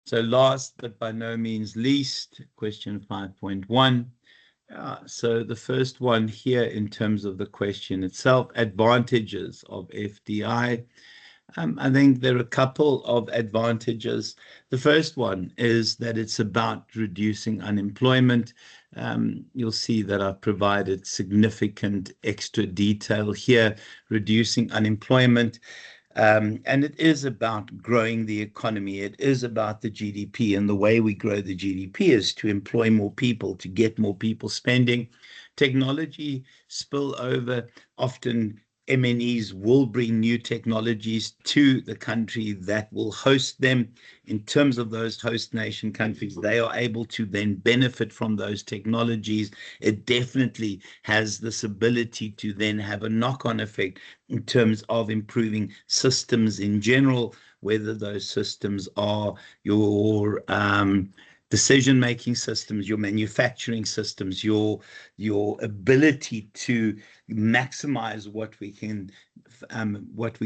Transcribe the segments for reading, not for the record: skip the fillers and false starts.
So last but by no means least, question 5.1. So the first one here in terms of the question itself, advantages of FDI. I think there are a couple of advantages. The first one is that it's about reducing unemployment. You'll see that I've provided significant extra detail here, reducing unemployment. And it is about growing the economy. It is about the GDP. And the way we grow the GDP is to employ more people, to get more people spending. Technology spillover, often MNEs will bring new technologies to the country that will host them. In terms of those host nation countries, they are able to then benefit from those technologies. It definitely has this ability to then have a knock-on effect in terms of improving systems in general, whether those systems are your decision-making systems, your manufacturing systems, your ability to maximize what we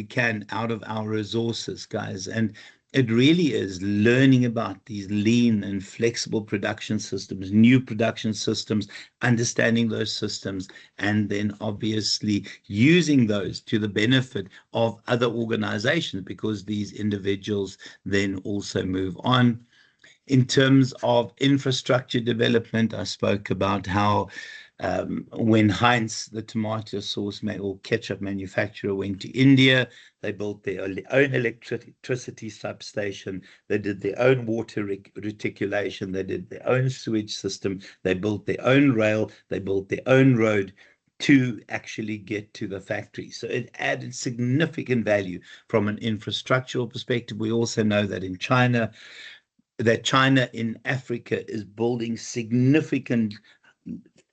can out of our resources, guys. And it really is learning about these lean and flexible production systems, new production systems, understanding those systems, and then obviously using those to the benefit of other organizations, because these individuals then also move on. In terms of infrastructure development, I spoke about how when Heinz, the tomato sauce or ketchup manufacturer, went to India, they built their own electricity substation. They did their own water reticulation. They did their own sewage system. They built their own rail. They built their own road to actually get to the factory. So it added significant value from an infrastructural perspective. We also know that China in Africa is building significant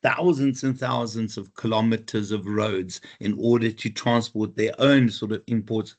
thousands and thousands of kilometers of roads in order to transport their own sort of imports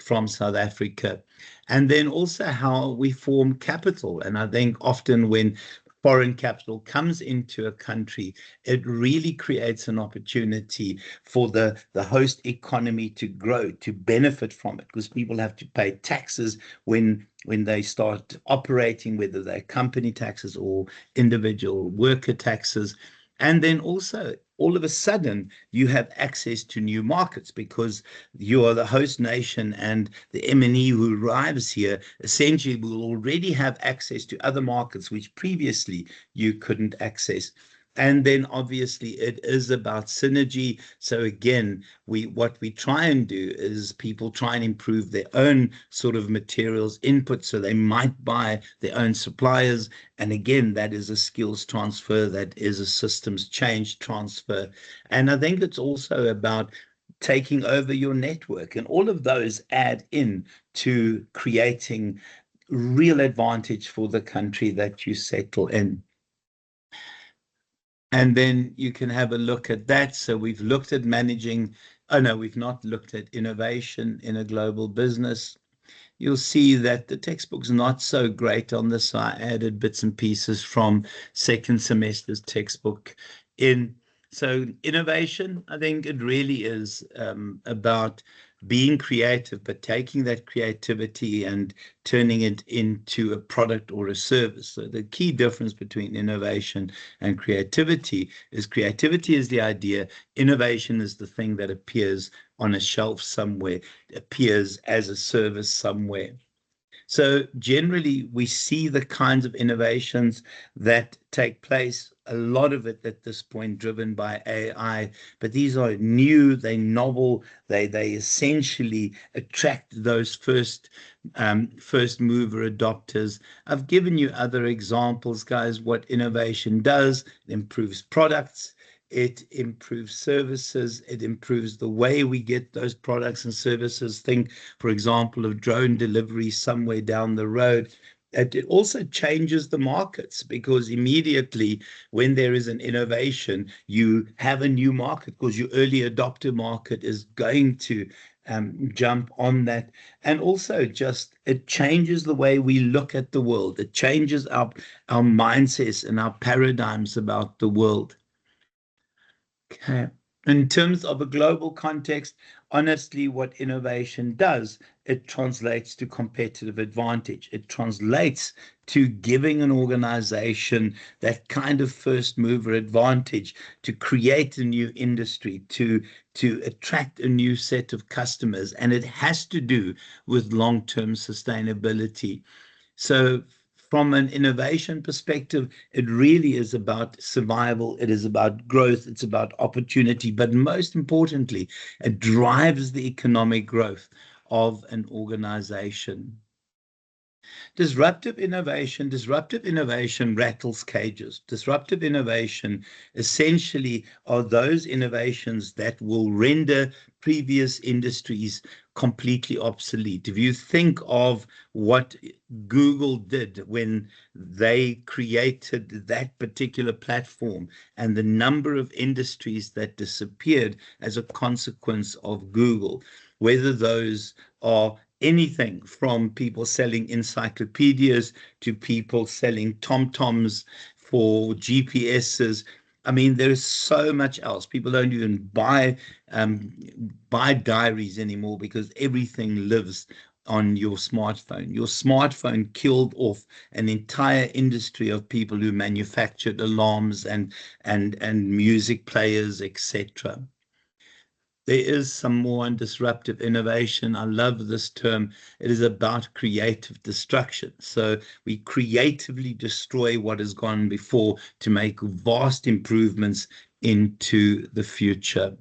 from South Africa. And then also how we form capital. And I think often when foreign capital comes into a country, it really creates an opportunity for the host economy to grow, to benefit from it, because people have to pay taxes when they start operating, whether they're company taxes or individual worker taxes. And then also, all of a sudden, you have access to new markets because you are the host nation, and the MNE who arrives here essentially will already have access to other markets which previously you couldn't access. And then obviously it is about synergy. So again, what we try and do is people try and improve their own sort of materials input, so they might buy their own suppliers. And again, that is a skills transfer, that is a systems change transfer. And I think it's also about taking over your network, and all of those add in to creating real advantage for the country that you settle in. And then you can have a look at that. So we've looked at managing, oh no, we've not looked at innovation in a global business. You'll see that the textbook's not so great on this. So I added bits and pieces from second semester's textbook in. So innovation, I think it really is about being creative, but taking that creativity and turning it into a product or a service. So the key difference between innovation and creativity is the idea. Innovation is the thing that appears on a shelf somewhere, appears as a service somewhere. So generally, we see the kinds of innovations that take place, a lot of it at this point driven by AI, but these are new, they're novel, they essentially attract those first mover adopters. I've given you other examples, guys, what innovation does. It improves products. It improves services. It improves the way we get those products and services. Think, for example, of drone delivery somewhere down the road. It also changes the markets, because immediately when there is an innovation, you have a new market, because your early adopter market is going to jump on that. And also just it changes the way we look at the world. It changes our mindsets and our paradigms about the world. Okay. In terms of a global context, honestly, what innovation does, it translates to competitive advantage. It translates to giving an organization that kind of first mover advantage to create a new industry, to attract a new set of customers. And it has to do with long-term sustainability. So, from an innovation perspective, it really is about survival, it is about growth, it's about opportunity, but most importantly, it drives the economic growth of an organization. Disruptive innovation rattles cages. Disruptive innovation essentially are those innovations that will render previous industries completely obsolete. If you think of what Google did when they created that particular platform and the number of industries that disappeared as a consequence of Google, whether those are anything from people selling encyclopedias to people selling tom-toms for GPSs. I mean, there is so much else. People don't even buy diaries anymore because everything lives on your smartphone. Your smartphone killed off an entire industry of people who manufactured alarms and music players, etc. There is some more on disruptive innovation. I love this term. It is about creative destruction. So we creatively destroy what has gone before to make vast improvements into the future.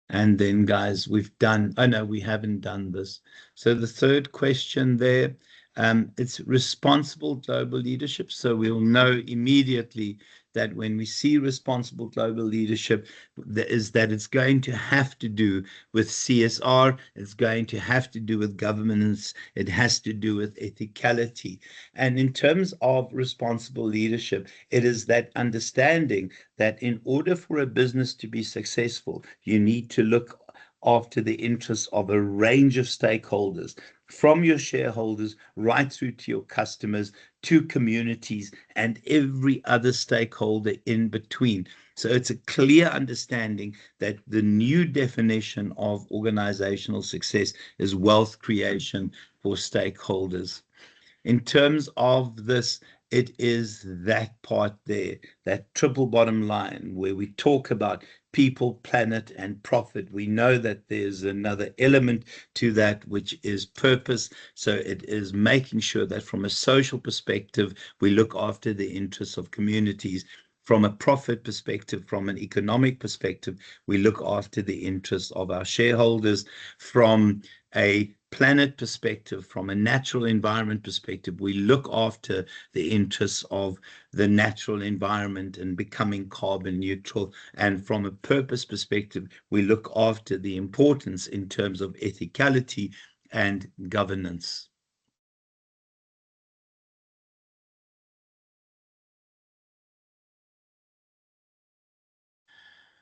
And then, guys, we've done, oh no, we haven't done this. So the third question there, it's responsible global leadership. So we'll know immediately that when we see responsible global leadership, that it's going to have to do with CSR, it's going to have to do with governance, it has to do with ethicality. And in terms of responsible leadership, it is that understanding that in order for a business to be successful, you need to look after the interests of a range of stakeholders, from your shareholders right through to your customers, to communities, and every other stakeholder in between. So it's a clear understanding that the new definition of organizational success is wealth creation for stakeholders. In terms of this, it is that part there, that triple bottom line where we talk about people, planet, and profit. We know that there's another element to that, which is purpose. So it is making sure that from a social perspective, we look after the interests of communities. From a profit perspective, from an economic perspective, we look after the interests of our shareholders. From a planet perspective, from a natural environment perspective, we look after the interests of the natural environment and becoming carbon neutral. And from a purpose perspective, we look after the importance in terms of ethicality and governance.